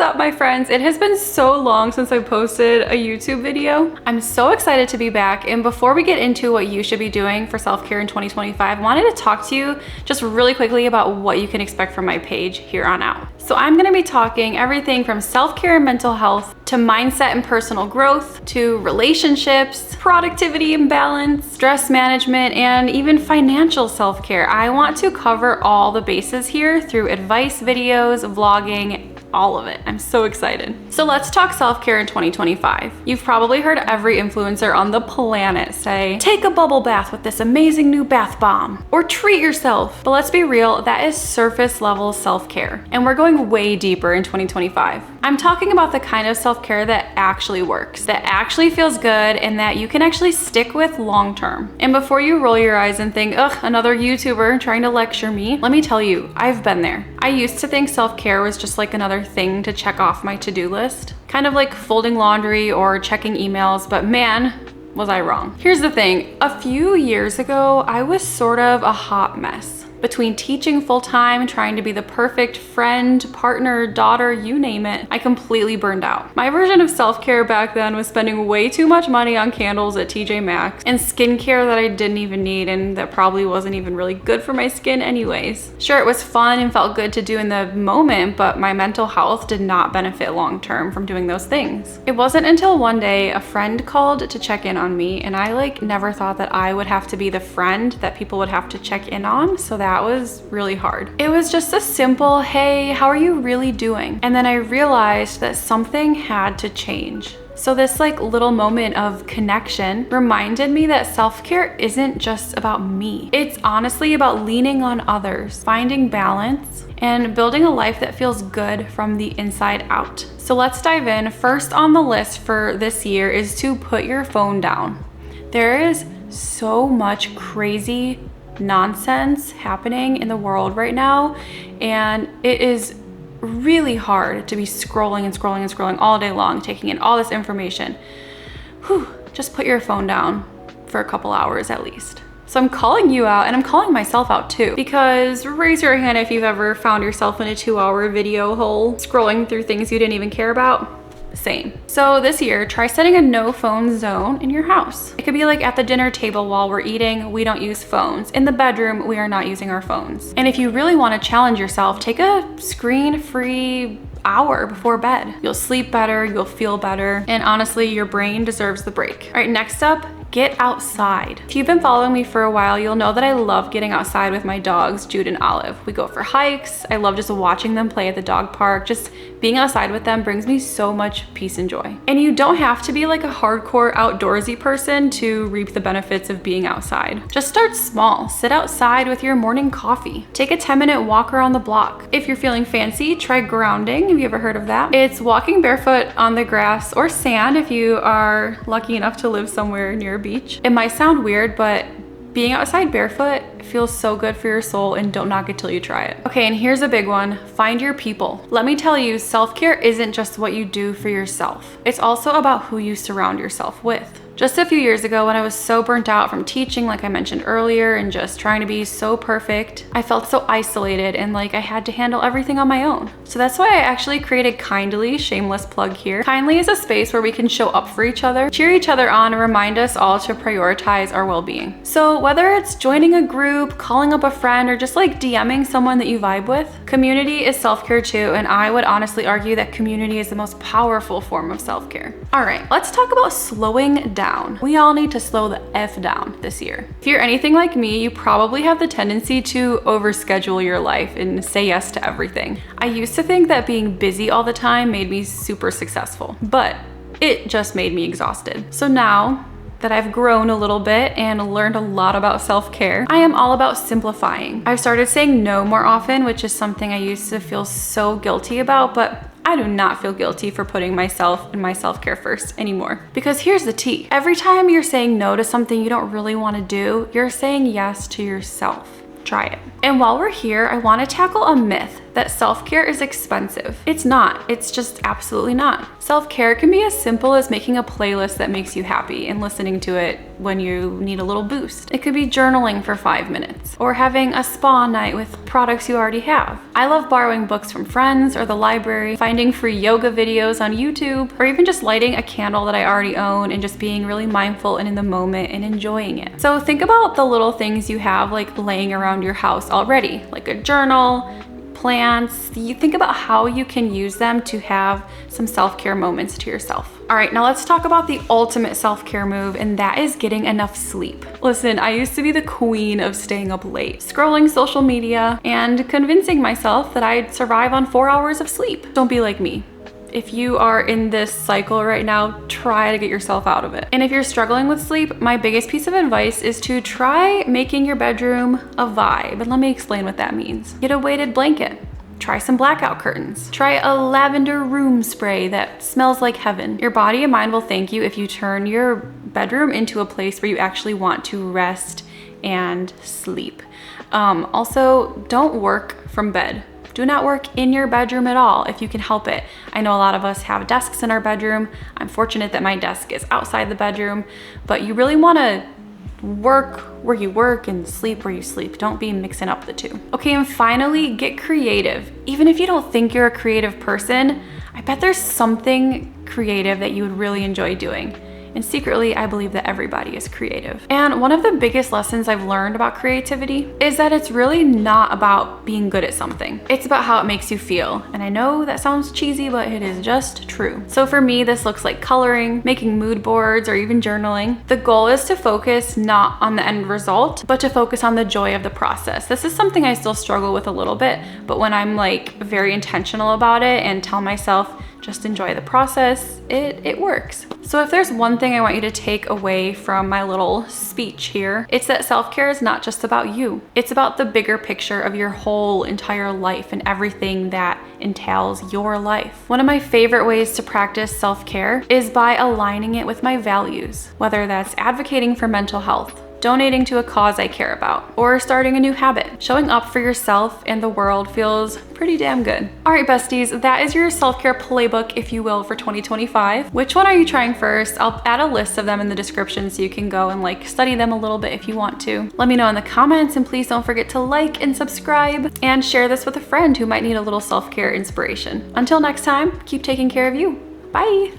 up, my friends? It has been so long since I posted a YouTube video. I'm so excited to be back, and before we get into what you should be doing for self-care in 2025, I wanted to talk to you just really quickly about what you can expect from my page here on out. So I'm gonna be talking everything from self-care and mental health to mindset and personal growth to relationships, productivity and balance, stress management, and even financial self-care. I want to cover all the bases here through advice videos, vlogging, all of it. I'm so excited. So let's talk self-care in 2025. You've probably heard every influencer on the planet say, take a bubble bath with this amazing new bath bomb, or treat yourself. But let's be real, that is surface level self-care. And we're going way deeper in 2025. I'm talking about the kind of self-care that actually works, that actually feels good, and that you can actually stick with long term. And before you roll your eyes and think, ugh, another YouTuber trying to lecture me, let me tell you, I've been there. I used to think self-care was just like another thing to check off my to-do list, kind of like folding laundry or checking emails, but man, was I wrong. Here's the thing, a few years ago, I was sort of a hot mess. Between teaching full-time, trying to be the perfect friend, partner, daughter, you name it, I completely burned out. My version of self-care back then was spending way too much money on candles at TJ Maxx and skincare that I didn't even need and that probably wasn't even really good for my skin anyways. Sure, it was fun and felt good to do in the moment, but my mental health did not benefit long-term from doing those things. It wasn't until one day a friend called to check in on me, and I never thought that I would have to be the friend that people would have to check in on, so that was really hard. It was just a simple, hey, how are you really doing? And then I realized that something had to change. So this little moment of connection reminded me that self-care isn't just about me. It's honestly about leaning on others, finding balance, and building a life that feels good from the inside out. So let's dive in. First on the list for this year is to put your phone down. There is so much crazy nonsense happening in the world right now, and it is really hard to be scrolling and scrolling and scrolling all day long, taking in all this information. Whew, just put your phone down for a couple hours at least. So I'm calling you out, and I'm calling myself out too, because raise your hand if you've ever found yourself in a 2-hour video hole scrolling through things you didn't even care about. Same. So this year, try setting a no phone zone in your house. It could be like at the dinner table while we're eating, we don't use phones. In the bedroom, we are not using our phones. And if you really want to challenge yourself, take a screen-free hour before bed. You'll sleep better, you'll feel better, and honestly, your brain deserves the break. All right, next up, get outside. If you've been following me for a while, you'll know that I love getting outside with my dogs, Jude and Olive. We go for hikes. I love just watching them play at the dog park. Just being outside with them brings me so much peace and joy. And you don't have to be like a hardcore outdoorsy person to reap the benefits of being outside. Just start small. Sit outside with your morning coffee. Take a 10-minute walk around the block. If you're feeling fancy, try grounding. Have you ever heard of that? It's walking barefoot on the grass or sand if you are lucky enough to live somewhere near a beach. It might sound weird, but being outside barefoot feels so good for your soul, and don't knock it till you try it. Okay, and here's a big one. Find your people. Let me tell you, self-care isn't just what you do for yourself. It's also about who you surround yourself with. Just a few years ago, when I was so burnt out from teaching, like I mentioned earlier, and just trying to be so perfect, I felt so isolated and like I had to handle everything on my own. So that's why I actually created Kindly, shameless plug here. Kindly is a space where we can show up for each other, cheer each other on, and remind us all to prioritize our well-being. So whether it's joining a group, calling up a friend, or just DMing someone that you vibe with, community is self-care too, and I would honestly argue that community is the most powerful form of self-care. All right, let's talk about slowing down. We all need to slow the F down this year. If you're anything like me, you probably have the tendency to overschedule your life and say yes to everything. I used to think that being busy all the time made me super successful, but it just made me exhausted. So now that I've grown a little bit and learned a lot about self-care, I am all about simplifying. I've started saying no more often, which is something I used to feel so guilty about, but I do not feel guilty for putting myself and my self-care first anymore. Because here's the tea. Every time you're saying no to something you don't really want to do, you're saying yes to yourself. Try it. And while we're here, I want to tackle a myth that self-care is expensive. It's not. It's just absolutely not. Self-care can be as simple as making a playlist that makes you happy and listening to it when you need a little boost. It could be journaling for 5 minutes or having a spa night with products you already have. I love borrowing books from friends or the library, finding free yoga videos on YouTube, or even just lighting a candle that I already own and just being really mindful and in the moment and enjoying it. So think about the little things you have like laying around your house already, like a journal, plants. You think about how you can use them to have some self-care moments to yourself. All right, now let's talk about the ultimate self-care move, and that is getting enough sleep. Listen, I used to be the queen of staying up late, scrolling social media and convincing myself that I'd survive on 4 hours of sleep. Don't be like me. If you are in this cycle right now, try to get yourself out of it. And if you're struggling with sleep, my biggest piece of advice is to try making your bedroom a vibe. And let me explain what that means. Get a weighted blanket. Try some blackout curtains. Try a lavender room spray that smells like heaven. Your body and mind will thank you if you turn your bedroom into a place where you actually want to rest and sleep. Also, don't work from bed. Do not work in your bedroom at all if you can help it. I know a lot of us have desks in our bedroom. I'm fortunate that my desk is outside the bedroom, but you really want to work where you work and sleep where you sleep. Don't be mixing up the two. Okay, and finally, get creative. Even if you don't think you're a creative person, I bet there's something creative that you would really enjoy doing. And secretly, I believe that everybody is creative. And one of the biggest lessons I've learned about creativity is that it's really not about being good at something. It's about how it makes you feel. And I know that sounds cheesy, but it is just true. So for me, this looks like coloring, making mood boards, or even journaling. The goal is to focus not on the end result, but to focus on the joy of the process. This is something I still struggle with a little bit, but when I'm like very intentional about it and tell myself, just enjoy the process, it works. So if there's one thing I want you to take away from my little speech here, it's that self-care is not just about you. It's about the bigger picture of your whole entire life and everything that entails your life. One of my favorite ways to practice self-care is by aligning it with my values, whether that's advocating for mental health, donating to a cause I care about, or starting a new habit. Showing up for yourself and the world feels pretty damn good. All right, besties, that is your self-care playbook, if you will, for 2025. Which one are you trying first? I'll add a list of them in the description so you can go and like study them a little bit if you want to. Let me know in the comments, and please don't forget to like and subscribe and share this with a friend who might need a little self-care inspiration. Until next time, keep taking care of you. Bye.